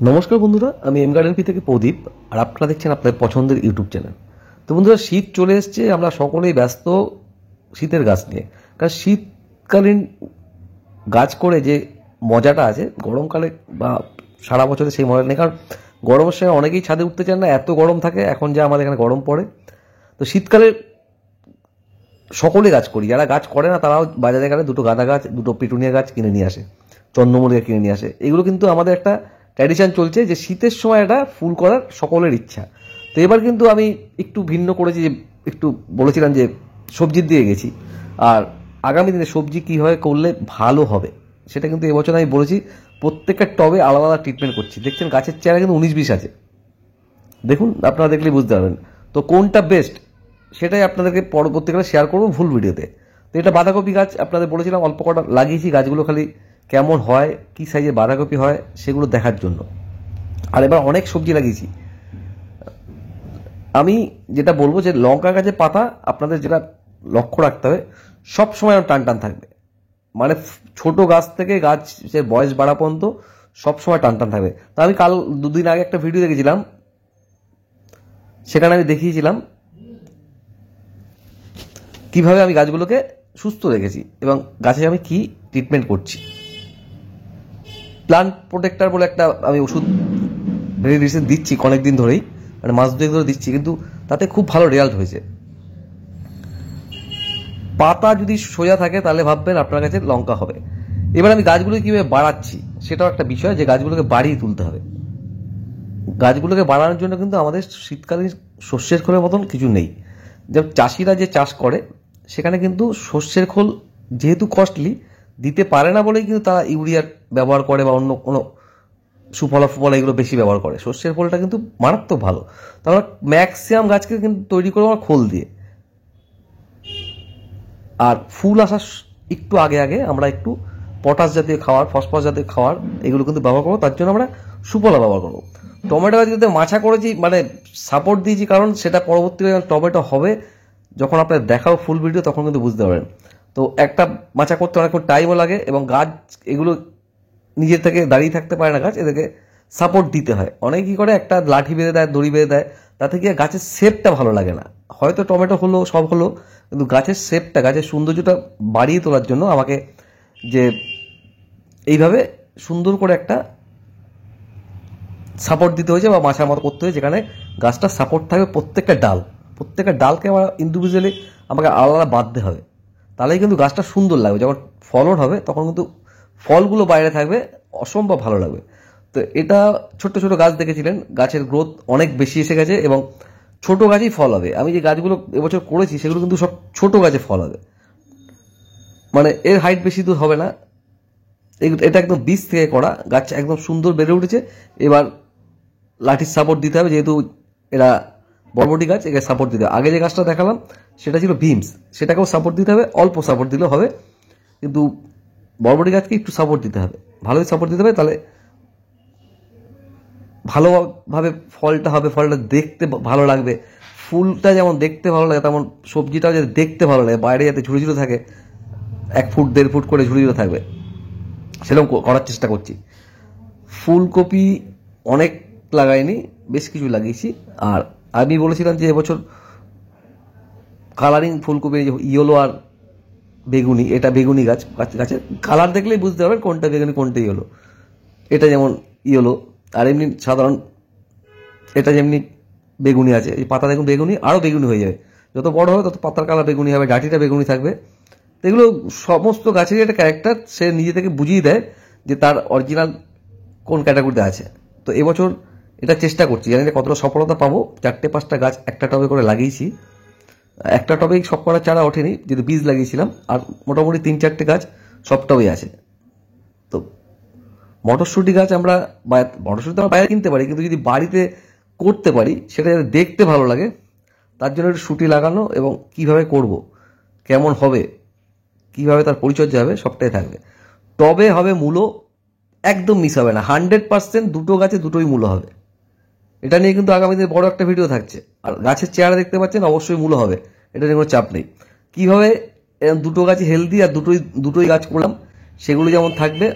নমস্কার বন্ধুরা, আমি এম গার্ডেন পি থেকে প্রদীপ, আর আপনারা দেখছেন আপনাদের পছন্দের ইউটিউব চ্যানেল। তো বন্ধুরা, শীত চলে এসছে, আমরা সকলেই ব্যস্ত শীতের গাছ নিয়ে। কারণ শীতকালীন গাছ করে যে মজাটা আছে গরমকালে বা সারা বছরে সেই মজা নেই। কারণ গরমের সময় অনেকেই ছাদে উঠতে চান না, এত গরম থাকে। এখন যা আমাদের এখানে গরম পড়ে, তো শীতকালে সকলে গাছ করি। যারা গাছ করে না তারাও বাজারে গেলে দুটো গাঁদা গাছ, দুটো পিটুনিয়া গাছ কিনে নিয়ে আসে, চন্দ্রমল্লিকা কিনে নিয়ে আসে। এগুলো কিন্তু আমাদের একটা ট্র্যাডিশন চলছে যে শীতের সময় এটা ফুল করার সকলের ইচ্ছা। তো এবার কিন্তু আমি একটু ভিন্ন করেছি, যে একটু বলেছিলাম যে সবজির দিয়ে গেছি, আর আগামী দিনে সবজি কীভাবে করলে ভালো হবে সেটা কিন্তু এবছর আমি বলেছি। প্রত্যেকটা টবে আলাদা আলাদা ট্রিটমেন্ট করছি। দেখছেন গাছের চেহারা কিন্তু 19-20 আছে, দেখুন, আপনারা দেখলেই বুঝতে পারবেন। তো কোনটা বেস্ট সেটাই আপনাদেরকে পরবর্তীকালে শেয়ার করবো ভুল ভিডিওতে। তো এটা বাঁধাকপি গাছ, আপনাদের বলেছিলাম অল্প কটা লাগিয়েছি। গাছগুলো খালি কেমন হয়, কী সাইজের বাঁধাকপি হয় সেগুলো দেখার জন্য। আর এবার অনেক সবজি লাগিয়েছি। আমি যেটা বলবো যে লঙ্কা গাছের পাতা আপনাদের যেটা লক্ষ্য রাখতে হবে, সব সময় টান টান থাকবে। মানে ছোট গাছ থেকে গাছের বয়স বাড়া পর্যন্ত সবসময় টান টান থাকবে। তা আমি কাল দুদিন আগে একটা ভিডিও দেখেছিলাম, সেখানে আমি দেখিয়েছিলাম কিভাবে আমি গাছগুলোকে সুস্থ রেখেছি এবং গাছে আমি কি ট্রিটমেন্ট করছি। প্লান্ট প্রোটেক্টর বলে একটা আমি ওষুধ ভেরি রিসেন্ট দিচ্ছি, অনেক দিন ধরেই, মানে মাস দুয়েক ধরে দিচ্ছি, কিন্তু তাতে খুব ভালো রেজাল্ট হয়েছে। পাতা যদি সোজা থাকে তাহলে ভাববেন আপনার কাছে লঙ্কা হবে। এবার আমি গাছগুলোকে কীভাবে বাড়াচ্ছি সেটাও একটা বিষয়, যে গাছগুলোকে বাড়িয়ে তুলতে হবে। গাছগুলোকে বাড়ানোর জন্য কিন্তু আমাদের শীতকালীন শস্যের খোলের মতন কিছু নেই। যেমন চাষিরা যে চাষ করে সেখানে কিন্তু শস্যের খোল যেহেতু কস্টলি, দিতে পারে না বলেই কিন্তু তারা ইউরিয়া ব্যবহার করে বা অন্য কোনো সুফলা ফুফলা এগুলো বেশি ব্যবহার করে। শস্যের খোলটা কিন্তু মারাত্মক ভালো। তো আমরা ম্যাক্সিমাম গাছকে কিন্তু তৈরি করবো আমরা খোল দিয়ে। আর ফুল আসার একটু আগে আগে আমরা একটু পটাশ জাতীয় খাবার, ফসফরাস জাতীয় খাবার এগুলো কিন্তু ব্যবহার করবো। তার জন্য আমরা সুফলা ব্যবহার করবো। টমেটো গাছ কিন্তু মাছা করেছি, মানে সাপোর্ট দিয়েছি, কারণ সেটা পরবর্তীকালে টমেটো হবে যখন আপনার দেখাও ফুল ভিডিও তখন কিন্তু বুঝতে পারবেন। তো একটা মাচা করতে অনেকক্ষণ টাইমও লাগে এবং গাছ এগুলো নিজের থেকে দাঁড়িয়ে থাকতে পারে না, গাছ এদেরকে সাপোর্ট দিতে হয়। অনেকে কী করে, একটা লাঠি বেঁধে দেয়, দড়ি বেঁধে দেয়, তাতে গিয়ে গাছের শেপটা ভালো লাগে না। হয়তো টমেটো হলো, সব হলো, কিন্তু গাছের শেপটা, গাছের সৌন্দর্যটা বাড়িয়ে তোলার জন্য আমাকে যে এইভাবে সুন্দর করে একটা সাপোর্ট দিতে হয়েছে বা মাছার মতো করতে হয়েছে, যেখানে গাছটা সাপোর্ট থাকবে। প্রত্যেকটা ডালকে আমার ইন্ডিভিজুয়ালি আমাকে আলাদা বাঁধতে হবে, তাহলেই কিন্তু গাছটা সুন্দর লাগবে। যখন ফলন হবে তখন কিন্তু ফলগুলো বাইরে থাকবে, অসম্ভব ভালো লাগবে। তো এটা ছোট ছোট গাছ দেখেছিলেন, গাছের গ্রোথ অনেক বেশি এসে গেছে এবং ছোট গাছেই ফল হবে। আমি যে গাছগুলো এবছর করেছি সেগুলো কিন্তু সব ছোট গাছে ফল হবে, মানে এর হাইট বেশি দূর হবে না। এটা একদম বীজ থেকে করা গাছ, একদম সুন্দর বেড়ে উঠেছে। এবার লাঠির সাপোর্ট দিতে হবে, যেহেতু এরা বরবটি গাছ, একে সাপোর্ট দিতে হবে। আগে যে গাছটা দেখালাম সেটা ছিল বিমস, সেটাকেও সাপোর্ট দিতে হবে, অল্প সাপোর্ট দিলেও হবে, কিন্তু বরবটি গাছকে একটু সাপোর্ট দিতে হবে, ভালোই সাপোর্ট দিতে হবে, তাহলে ভালোভাবে ফলটা হবে, ফলটা দেখতে ভালো লাগবে। ফুলটা যেমন দেখতে ভালো লাগে তেমন সবজিটাও যাতে দেখতে ভালো লাগে, বাইরে যাতে ঝুড়ি ঝুড়ে থাকে, 1 ফুট 1.5 ফুট করে ঝুড়ি ঝুড়ে থাকবে, সেরকম করার চেষ্টা করছি। ফুলকপি অনেক লাগাইনি, বেশ কিছু লাগিয়েছি। আর আমি বলেছিলাম যে এবছর কালারিং ফুলকপি, ইয়েলো আর বেগুনি, এটা বেগুনি গাছ, গাছের কালার দেখলেই বুঝতে পারবেন কোনটা বেগুনি কোনটা ইয়েলো। এটা যেমন ইয়েলো, আর এমনি সাধারণ এটা যেমনি বেগুনি আছে, এই পাতা দেখুন বেগুনি, আরও বেগুনি হয়ে যাবে, যত বড় হবে তত পাতার কালার বেগুনি হবে, ডাঁটিটা বেগুনি থাকবে। তো এগুলো সমস্ত গাছেরই একটা ক্যারেক্টার, সে নিজে থেকে বুঝিয়ে দেয় যে তার অরিজিনাল কোন ক্যাটাগরিতে আছে। তো এবছর এটা চেষ্টা করছি, জানি না কতটা সফলতা পাবো। 4-5টা গাছ একটা টবে করে লাগিয়েছি, একটা টবেই সব করা চারা ওঠেনি, যেহেতু বীজ লাগিয়েছিলাম, আর মোটামুটি 3-4টে গাছ সব টবেই আছে। তো মটরশুঁটি গাছ আমরা মটরশুঁটি আমরা বাইরে কিনতে পারি, কিন্তু যদি বাড়িতে করতে পারি সেটা যাতে দেখতে ভালো লাগে, তার জন্য একটু শুঁটি লাগানো এবং কিভাবে করব, কেমন হবে, কিভাবে তার পরিচর্যা হবে, সবটাই থাকবে। টবে হবে মূলো, একদম মিস হবে না, 100% দুটো গাছে দুটোই মূলো হবে। এটা নিয়ে কিন্তু আগামী দিনে বড় একটা ভিডিও থাকছে। আর গাছের চেহারা দেখতে পাচ্ছেন, অবশ্যই মূলো হবে, এটা নিয়ে কোনো চাপ নেই। কীভাবে দুটো গাছ হেলদি আর দুটোই গাছ করলাম সেগুলো যেমন থাকবে,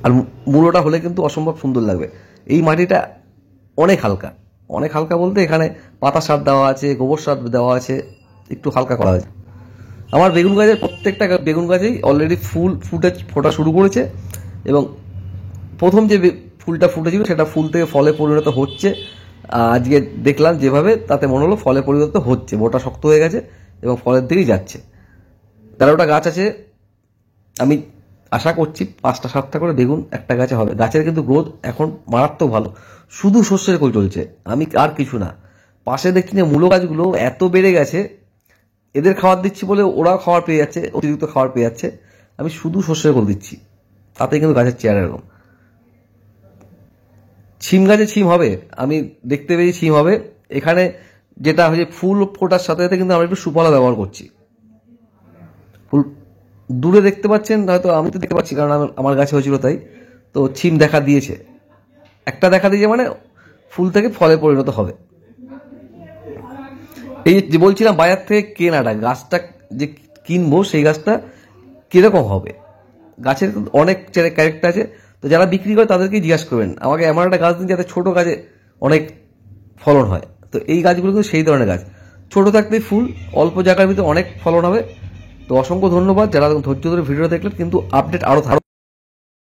আর মূলোটা হলে কিন্তু অসম্ভব সুন্দর লাগবে। এই মাটিটা অনেক হালকা, অনেক হালকা বলতে এখানে পাতা সার দেওয়া আছে, গোবর সার দেওয়া আছে, একটু হালকা করা হয়েছে। আমার বেগুন গাছের প্রত্যেকটা বেগুন গাছেই অলরেডি ফোটা শুরু করেছে, এবং প্রথম যে ফুলটা ফুটেছিল সেটা ফুল থেকে ফলে পরিণত হচ্ছে। আজকে দেখলাম যেভাবে, তাতে মনে হলো ফলে পরিণত হচ্ছে, মোটা শক্ত হয়ে গেছে এবং ফলের দিকেই যাচ্ছে। 13টা গাছ আছে, আমি আশা করছি 5টা 7টা করে বেগুন একটা গাছে হবে। গাছের কিন্তু গ্রোথ এখন মারাত্মক ভালো, শুধু শস্যের কল চলছে, আমি আর কিছু না। পাশে দেখছি যে মূলো গাছগুলো এত বেড়ে গেছে, এদের খাবার দিচ্ছি বলে ওরাও খাবার পেয়ে যাচ্ছে, অতিরিক্ত খাবার পেয়ে যাচ্ছে। আমি শুধু শস্যের কল দিচ্ছি, তাতে কিন্তু গাছের চেয়ার এরকম। ছিম গাছে ছিম হবে, আমি দেখতে পেয়েছি ছিম হবে। এখানে যেটা হচ্ছে ফুল ফোটার সাথে সাথে কিন্তু আমরা একটু সুফলা ব্যবহার করছি। ফুল দূরে দেখতে পাচ্ছেন হয়তো, আমি তো দেখতে পাচ্ছি কারণ আমার গাছে হয়েছিল তাই। তো ছিম দেখা দিয়েছে, একটা দেখা দিয়েছে মানে ফুল থেকে ফলে পরিণত হবে। এই যে বলছিলাম বাজার থেকে কেনাটা, গাছটা যে কিনবো সেই গাছটা কিরকম হবে, গাছের অনেক ক্যারেক্টার আছে। তো যারা বিক্রি করে তাদেরকেই জিজ্ঞাসা করবেন, আমাকে এমন একটা গাছ দিন যাতে ছোট গাছে অনেক ফলন হয়। তো এই গাছগুলো কিন্তু সেই ধরনের গাছ, ছোট থাকতেই ফুল, অল্প জায়গার ভিতরে অনেক ফলন হবে। তো অসংখ্য ধন্যবাদ যারা ধৈর্য ধরে ভিডিওটা দেখলেন, কিন্তু আপডেট আরও